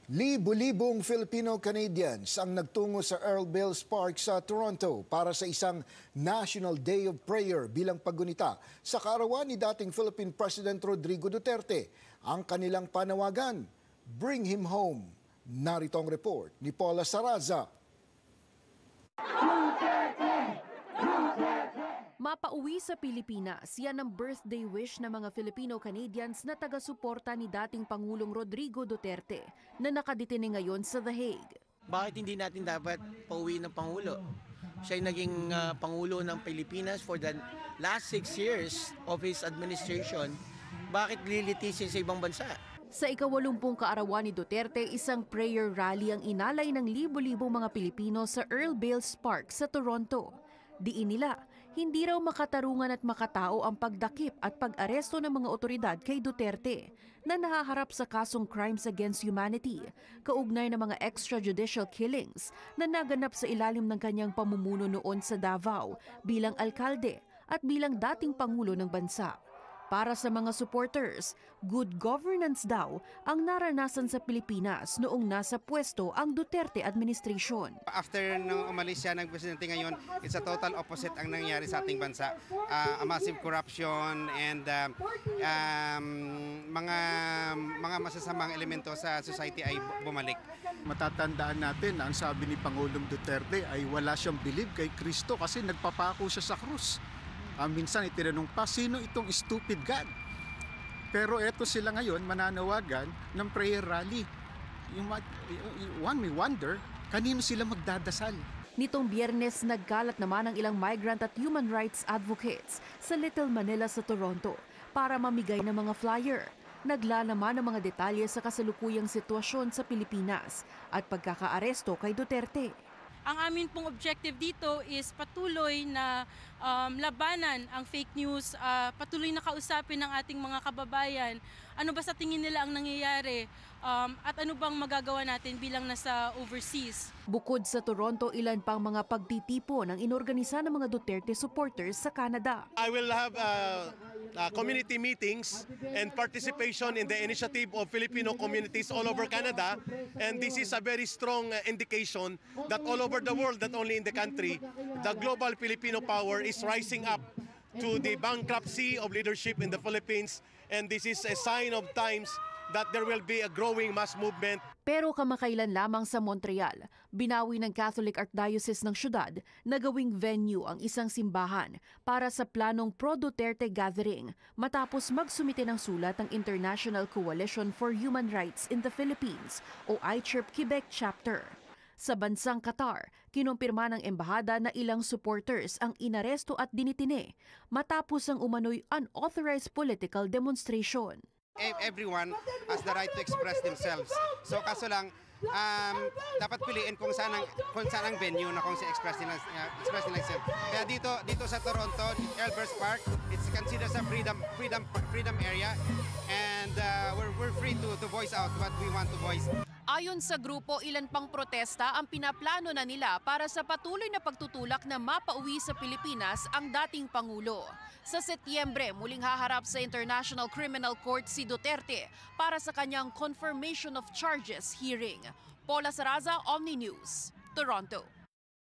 Libo-libong Filipino-Canadians ang nagtungo sa Earl Bales Park sa Toronto para sa isang National Day of Prayer bilang paggunita sa kaarawan ni dating Philippine President Rodrigo Duterte. Ang kanilang panawagan, "Bring him home." Narito ang report ni Paula Saraza. Mapauwi sa Pilipinas, yan ang birthday wish ng mga Filipino-Canadians na taga-suporta ni dating Pangulong Rodrigo Duterte na nakadetine ngayon sa The Hague. Bakit hindi natin dapat pauwi ng Pangulo? Siya ay naging Pangulo ng Pilipinas for the last 6 years of his administration. Bakit lilitisin sa ibang bansa? Sa ika-80 kaarawan ni Duterte, isang prayer rally ang inalay ng libo-libong mga Pilipino sa Earl Bales Park sa Toronto. Diin nila, hindi raw makatarungan at makatao ang pagdakip at pag-aresto ng mga otoridad kay Duterte na nahaharap sa kasong crimes against humanity, kaugnay ng mga extrajudicial killings na naganap sa ilalim ng kanyang pamumuno noon sa Davao bilang alkalde at bilang dating pangulo ng bansa. Para sa mga supporters, good governance daw ang naranasan sa Pilipinas noong nasa pwesto ang Duterte administration. After nung umalis siya ng presidente ngayon, it's a total opposite ang nangyari sa ating bansa. A massive corruption and mga masasamang elemento sa society ay bumalik. Matatandaan natin na ang sabi ni Pangulong Duterte ay wala siyang bilib kay Kristo kasi nagpapako siya sa krus. Minsan itinanong pa, sino itong stupid God? Pero eto sila ngayon mananawagan ng prayer rally. One may wonder, kanino sila magdadasal? Nitong Biyernes, nagkalat naman ang ilang migrant at human rights advocates sa Little Manila sa Toronto para mamigay ng mga flyer. Naglalaman ng mga detalye sa kasalukuyang sitwasyon sa Pilipinas at pagkakaaresto kay Duterte. Ang amin pong objective dito is patuloy na labanan ang fake news, patuloy na kausapin ng ating mga kababayan. Ano ba sa tingin nila ang nangyayari at ano bang magagawa natin bilang nasa overseas. Bukod sa Toronto, ilan pang mga pagtitipon ang inorganisa ng mga Duterte supporters sa Canada. I will have community meetings and participation in the initiative of Filipino communities all over Canada, and this is a very strong indication that all over the world, not only in the country, the global Filipino power is rising up to the bankruptcy of leadership in the Philippines, and this is a sign of times that there will be a growing mass movement. Pero kamakailan lamang sa Montreal, binawi ng Catholic Archdiocese ng syudad na gawing venue ang isang simbahan para sa planong pro-Duterte gathering matapos magsumite ng sulat ang International Coalition for Human Rights in the Philippines o ICHRP Quebec Chapter. Sa bansang Qatar, kinumpirma ng embahada na ilang supporters ang inaresto at dinitine matapos ang umano'y unauthorized political demonstration. Everyone has the right to express themselves. So kaso lang, dapat piliin kung saan ang venue na kung express nila themselves. Kaya dito sa Toronto, Earl Bales Park, it's considered a freedom area, and we're free to voice out what we want to voice. Ayon sa grupo, ilan pang protesta ang pinaplano na nila para sa patuloy na pagtutulak na mapauwi sa Pilipinas ang dating Pangulo. Sa Setyembre, muling haharap sa International Criminal Court si Duterte para sa kanyang confirmation of charges hearing. Paula Saraza, Omni News, Toronto.